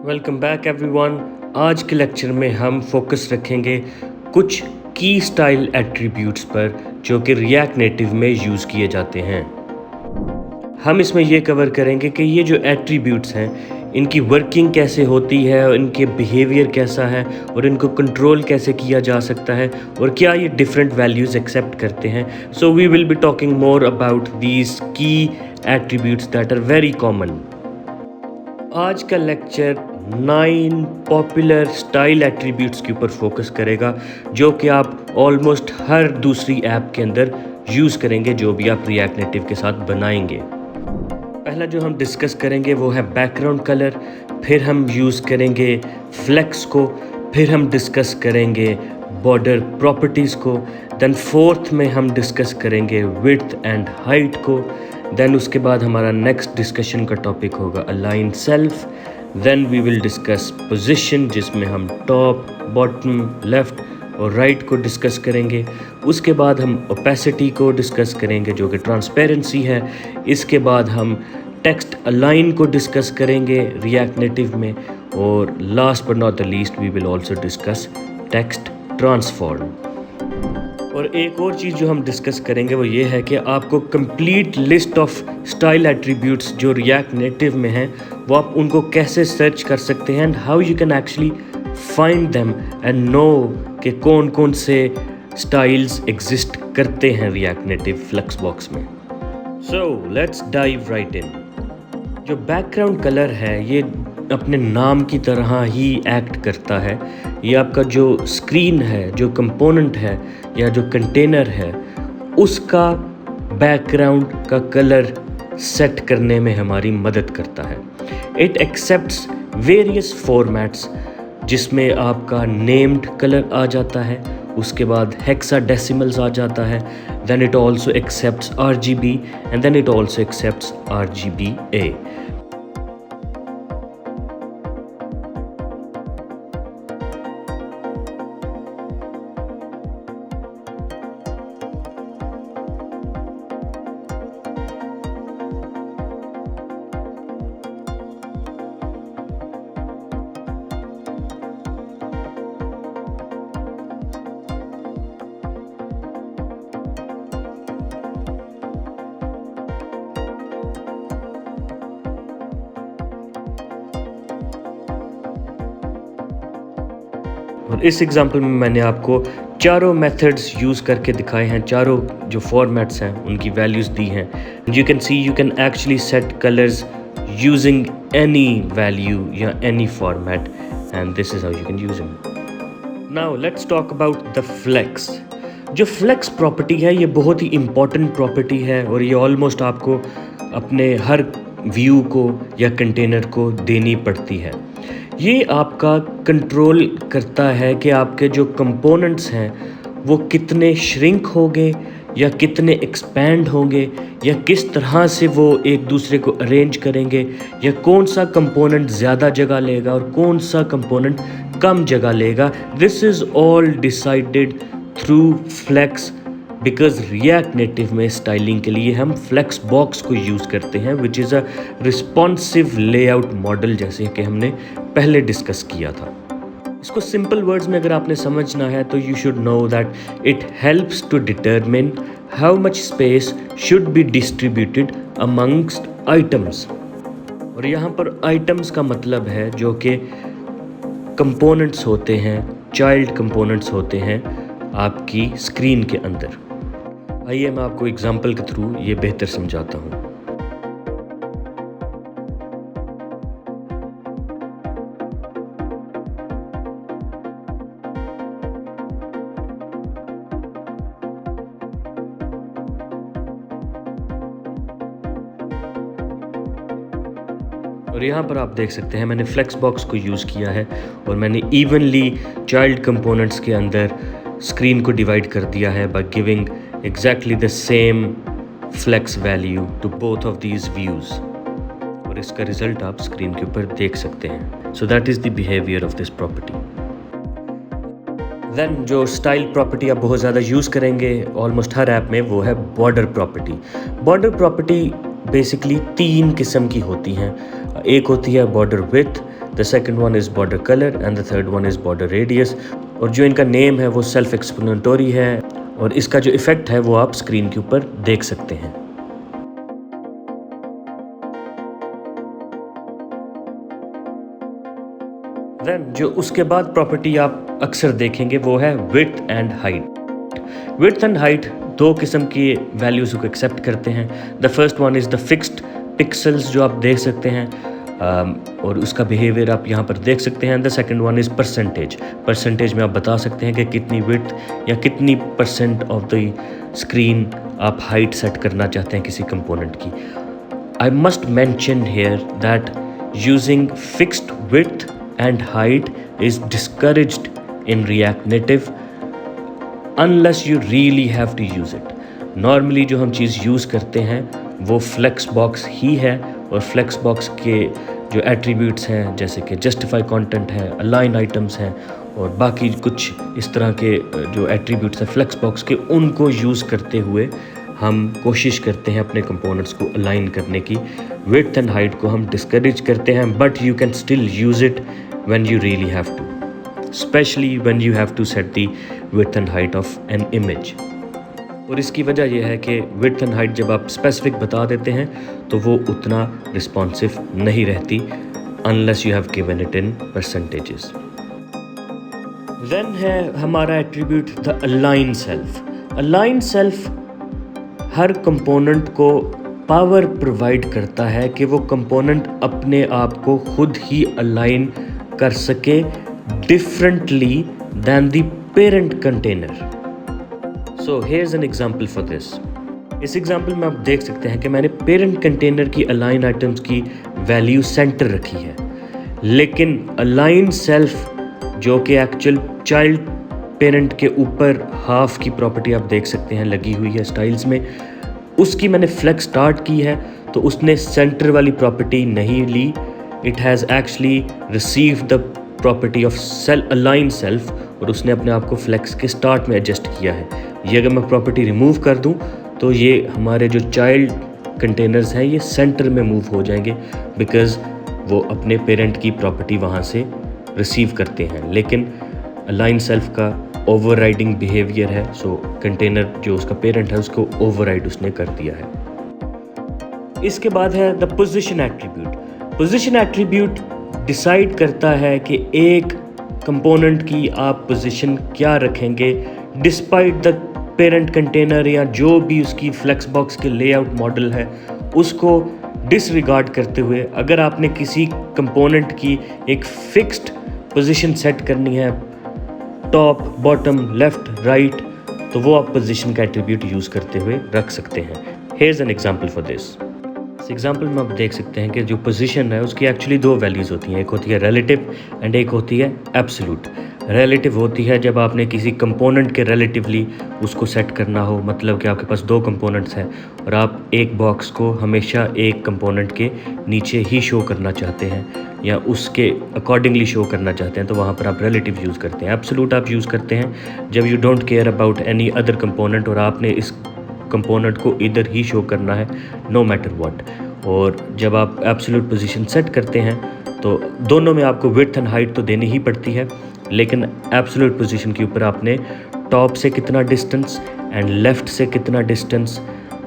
Welcome back everyone. आज के lecture में हम फोकस रखेंगे कुछ की स्टाइल एट्रीब्यूट्स पर जो कि रिएक्ट नेटिव में यूज़ किए जाते हैं। हम इसमें ये कवर करेंगे कि ये जो एट्रीब्यूट्स हैं इनकी वर्किंग कैसे होती है, इनके बिहेवियर कैसा है और इनको कंट्रोल कैसे किया जा सकता है और क्या ये डिफरेंट वैल्यूज़ एक्सेप्ट करते हैं। So we will be talking more about these key attributes that are very common. आज का लेक्चर 9 पॉपुलर स्टाइल एट्रीब्यूट्स के ऊपर फोकस करेगा जो कि आप ऑलमोस्ट हर दूसरी ऐप के अंदर यूज़ करेंगे जो भी आप रिएक्ट नेटिव के साथ बनाएंगे। पहला जो हम डिस्कस करेंगे वो है बैकग्राउंड कलर, फिर हम यूज़ करेंगे फ्लेक्स को, फिर हम डिस्कस करेंगे बॉर्डर प्रॉपर्टीज़ को, देन फोर्थ में हम डिस्कस करेंगे विड्थ एंड हाइट को, देन उसके बाद हमारा नेक्स्ट डिस्कशन का टॉपिक होगा align self, then we will discuss position जिसमें हम टॉप, बॉटम, लेफ़्ट और राइट को डिस्कस करेंगे। उसके बाद हम ओपेसिटी को डिस्कस करेंगे जो कि ट्रांसपेरेंसी है। इसके बाद हम टेक्स्ट अलाइन को डिस्कस करेंगे रिएक्ट नेटिव में, और last but not the least we will also discuss text transform. और एक और चीज़ जो हम डिस्कस करेंगे वो ये है कि आपको complete list of style attributes जो रिएक्ट नेटिव में हैं वो आप उनको कैसे सर्च कर सकते हैं and how you can actually find them and know कि कौन कौन से स्टाइल्स एग्जिस्ट करते हैं रिएक्ट नेटिव फ्लेक्सबॉक्स में। सो लेट्स डाइव राइट इन। जो बैकग्राउंड कलर है ये अपने नाम की तरह ही एक्ट करता है। ये आपका जो स्क्रीन है, जो कंपोनेंट है या जो कंटेनर है उसका बैकग्राउंड का कलर सेट करने में हमारी मदद करता है। इट एक्सेप्ट्स वेरियस फॉर्मेट्स जिसमें आपका नेम्ड कलर आ जाता है, उसके बाद हेक्साडेसिमल्स आ जाता है, then it also accepts RGB and then it also accepts RGBA। और इस एग्जांपल में मैंने आपको चारों मेथड्स यूज़ करके दिखाए हैं, चारों जो फॉर्मेट्स हैं उनकी वैल्यूज़ दी हैं। You can see you can actually set colours using any value या any format and this is how you can use it. Now let's talk about the flex. जो फ्लेक्स प्रॉपर्टी है ये बहुत ही important property है और ये almost आपको अपने हर व्यू को या कंटेनर को देनी पड़ती है। ये आपका कंट्रोल करता है कि आपके जो कंपोनेंट्स हैं वो कितने श्रिंक होंगे या कितने एक्सपैंड होंगे या किस तरह से वो एक दूसरे को अरेंज करेंगे या कौन सा कंपोनेंट ज़्यादा जगह लेगा और कौन सा कंपोनेंट कम जगह लेगा। This is all decided through flex because React Native में स्टाइलिंग के लिए हम फ्लेक्स बॉक्स को यूज़ करते हैं which is a responsive layout model, जैसे कि हमने पहले डिस्कस किया था। इसको सिंपल वर्ड्स में अगर आपने समझना है तो you should know that it helps to determine how much space should be distributed amongst items. और यहाँ पर आइटम्स का मतलब है जो कि कंपोनेंट्स होते हैं, चाइल्ड कंपोनेंट्स होते हैं आपकी स्क्रीन के अंदर। आइए मैं आपको एग्जाम्पल के थ्रू ये बेहतर समझाता हूँ। और यहाँ पर आप देख सकते हैं मैंने फ्लेक्स बॉक्स को यूज़ किया है और मैंने इवनली चाइल्ड कंपोनेंट्स के अंदर स्क्रीन को डिवाइड कर दिया है by giving exactly the same flex value to both of these views. और इसका रिजल्ट आप स्क्रीन के ऊपर देख सकते हैं। So that is the behaviour of this property. Then जो स्टाइल प्रॉपर्टी आप बहुत ज़्यादा यूज़ करेंगे ऑलमोस्ट हर ऐप में वो है border property. Border property basically 3 किस्म की होती हैं। एक होती है border width, the second one is border colour and the third one is border radius. और जो इनका नेम है वो सेल्फ एक्सप्लेनेटरी है और इसका जो इफ़ेक्ट है वो आप स्क्रीन के ऊपर देख सकते हैं। देन जो उसके बाद प्रॉपर्टी आप अक्सर देखेंगे वो है width and height. Width and height दो किस्म की वैल्यूज़ को एक्सेप्ट करते हैं। The first one is the fixed pixels जो आप देख सकते हैं और उसका बिहेवियर आप यहाँ पर देख सकते हैं। The second one is percentage. Percentage में आप बता सकते हैं कि कितनी विड्थ या कितनी परसेंट ऑफ द स्क्रीन आप हाइट सेट करना चाहते हैं किसी कंपोनेंट की। I must mention here that using fixed width and height is discouraged in React Native unless you really have to use it. Normally जो हम चीज़ यूज़ करते हैं वो फ्लेक्सबॉक्स ही है और फ्लेक्सबॉक्स के जो एट्रीब्यूट्स हैं जैसे कि जस्टिफाई कंटेंट है, अलाइन आइटम्स हैं और बाकी कुछ इस तरह के जो एट्रीब्यूट्स हैं फ्लेक्सबॉक्स के, उनको यूज़ करते हुए हम कोशिश करते हैं अपने कंपोनेंट्स को अलाइन करने की। विड्थ एंड हाइट को हम डिस्करेज करते हैं, but you can still use it when you really have to, especially when you have to set the width and height of an image. और इसकी वजह यह है कि width and height जब आप specific बता देते हैं तो वो उतना responsive नहीं रहती unless you have given it in percentages. Then है हमारा attribute the align self. Align self her component को पावर प्रोवाइड करता है कि वो कंपोनेंट अपने आप को खुद ही अलाइन कर सके differently than the parent container. So here's an example for this. इस एग्जांपल में आप देख सकते हैं कि मैंने पेरेंट कंटेनर की अलाइन आइटम्स की वैल्यू सेंटर रखी है, लेकिन अलाइन सेल्फ जो कि एक्चुअल चाइल्ड पेरेंट के ऊपर हाफ की प्रॉपर्टी आप देख सकते हैं लगी हुई है स्टाइल्स में, उसकी मैंने फ्लेक्स स्टार्ट की है तो उसने सेंटर वाली प्रॉपर्टी नहीं ली। It has actually receive the property of align self और उसने अपने आप को फ्लेक्स के स्टार्ट में एडजस्ट किया है। ये अगर मैं प्रॉपर्टी रिमूव कर दूं तो ये हमारे जो चाइल्ड कंटेनर्स हैं ये सेंटर में मूव हो जाएंगे बिकॉज़ वो अपने पेरेंट की प्रॉपर्टी वहाँ से रिसीव करते हैं, लेकिन अलाइन सेल्फ का ओवरराइडिंग बिहेवियर है। सो कंटेनर जो उसका पेरेंट है उसको ओवरराइड उसने कर दिया है। इसके बाद है the position attribute. Position attribute decide करता है कि एक कंपोनेंट की आप पोजीशन क्या रखेंगे डिस्पाइट द पेरेंट कंटेनर या जो भी उसकी फ्लेक्सबॉक्स के लेआउट मॉडल है उसको डिसरिगार्ड करते हुए। अगर आपने किसी कंपोनेंट की एक फिक्स्ड पोजीशन सेट करनी है टॉप, बॉटम, लेफ्ट, राइट, तो वो आप पोजीशन का एट्रीब्यूट यूज़ करते हुए रख सकते हैं। Here's an example for this. इस एग्जांपल में आप देख सकते हैं कि जो पोजीशन है उसकी एक्चुअली दो वैल्यूज़ होती हैं, एक होती है रिलेटिव एंड एक होती है एब्सोल्यूट। रिलेटिव होती है जब आपने किसी कंपोनेंट के रिलेटिवली उसको सेट करना हो, मतलब कि आपके पास दो कंपोनेंट्स हैं और आप एक बॉक्स को हमेशा एक कंपोनेंट के नीचे ही शो करना चाहते हैं या उसके अकॉर्डिंगली शो करना चाहते हैं, तो वहाँ पर आप रिलेटिव यूज़ करते हैं। एब्सोल्यूट आप यूज़ करते हैं जब you don't care about any other component और आपने इस कंपोनेंट को इधर ही शो करना है नो मैटर व्हाट। और जब आप एब्सोल्यूट पोजीशन सेट करते हैं तो दोनों में आपको विड्थ एंड हाइट तो देनी ही पड़ती है, लेकिन एब्सोल्यूट पोजीशन के ऊपर आपने टॉप से कितना डिस्टेंस एंड लेफ़्ट से कितना डिस्टेंस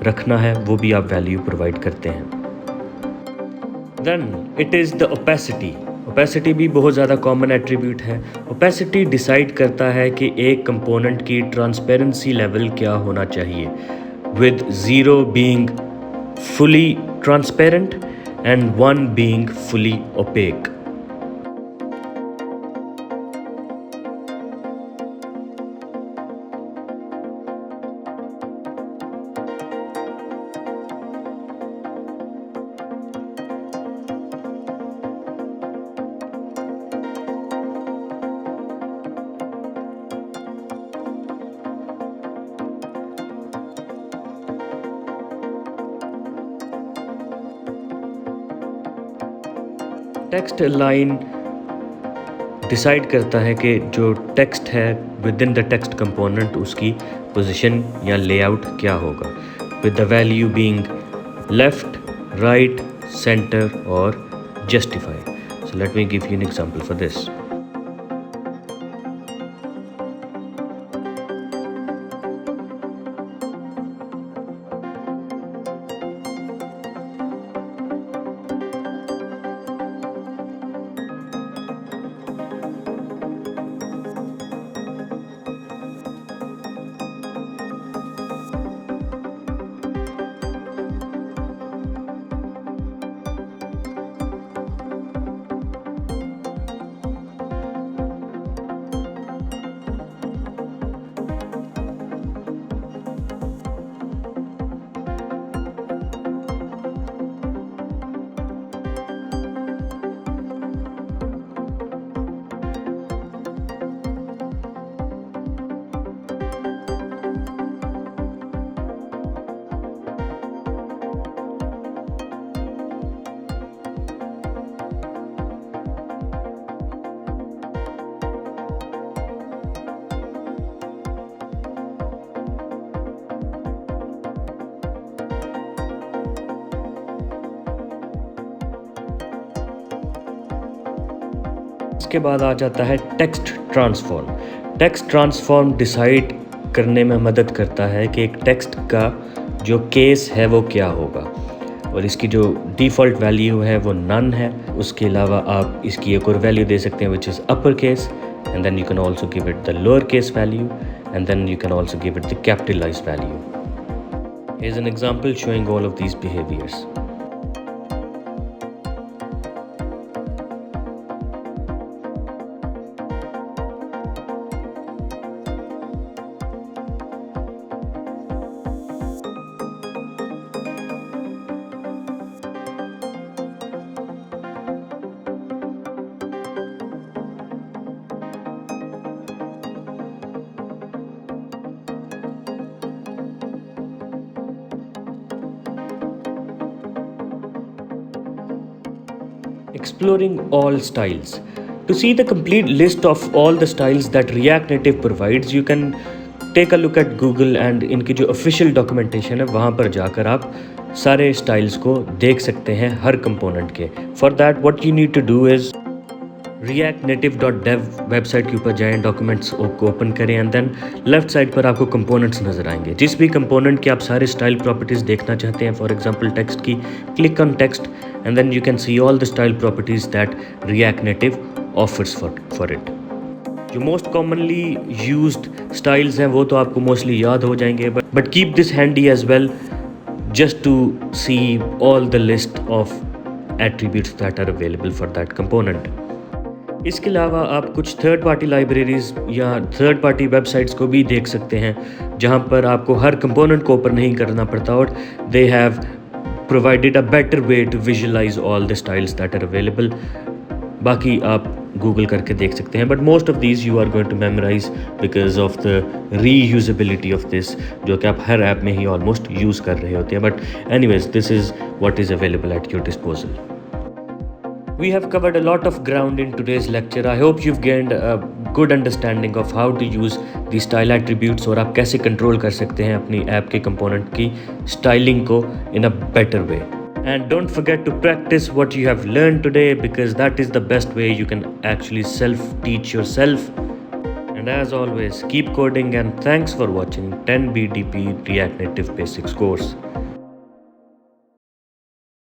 रखना है वो भी आप वैल्यू प्रोवाइड करते हैं। Then it is the opacity. Opacity भी बहुत ज़्यादा कॉमन एट्रीब्यूट है। ओपेसिटी डिसाइड करता है कि एक कंपोनेंट की ट्रांसपेरेंसी लेवल क्या होना चाहिए, with 0 being fully transparent and 1 being fully opaque. Text align decide करता है कि जो टेक्स्ट है with in the text component उसकी पोजीशन या लेआउट क्या होगा, with the value being left, right, centre और justify. So let me give you an example for this. इसके बाद आ जाता है text transform. Text transform decide करने में मदद करता है कि एक टेक्स्ट का जो केस है वो क्या होगा, और इसकी जो डिफ़ॉल्ट वैल्यू है वो नन है। उसके अलावा आप इसकी एक और वैल्यू दे सकते हैं which is upper case, and then you can also give it the lower case value, and then you can also give it the capitalised value. Here's an example showing all of these behaviors. Exploring all styles. To see the complete list of all the styles that React Native provides, you can take a look at Google and इनकी जो official documentation है वहाँ पर जाकर आप सारे styles को देख सकते हैं हर component के. For that, what you need to do is reactnative.dev website के ऊपर जाएं, डॉक्यूमेंट्स को ओपन करें एंड देन लेफ्ट साइड पर आपको कंपोनेंट्स नज़र आएंगे. जिस भी कंपोनेंट के आप सारे स्टाइल प्रॉपर्टीज़ देखना चाहते हैं, फॉर एग्जांपल टेक्स्ट की, click on text and then you can see all the style properties that React Native offers for it. जो मोस्ट कॉमनली यूज्ड स्टाइल्स हैं वो तो आपको मोस्टली याद हो जाएंगे, but keep this handy as well just to see all the list of attributes that are available for that component. इसके अलावा आप कुछ थर्ड पार्टी लाइब्रेरीज़ या थर्ड पार्टी वेबसाइट्स को भी देख सकते हैं जहां पर आपको हर कंपोनेंट को ओपन नहीं करना पड़ता, और they have provided a better way to visualize all the styles that are available. बाकी आप गूगल करके देख सकते हैं, but most of these you are going to memorize because of the reusability of this, जो कि आप हर ऐप में ही ऑलमोस्ट यूज़ कर रहे होते हैं. But anyways, this is what is available at your disposal. We have covered a lot of ground in today's lecture. I hope you've gained a good understanding of how to use the style attributes और आप कैसे control कर सकते हैं अपनी app के component की styling को in a better way. And don't forget to practice what you have learned today, because that is the best way you can actually self-teach yourself. And as always, keep coding, and thanks for watching 10BDP React Native Basics course.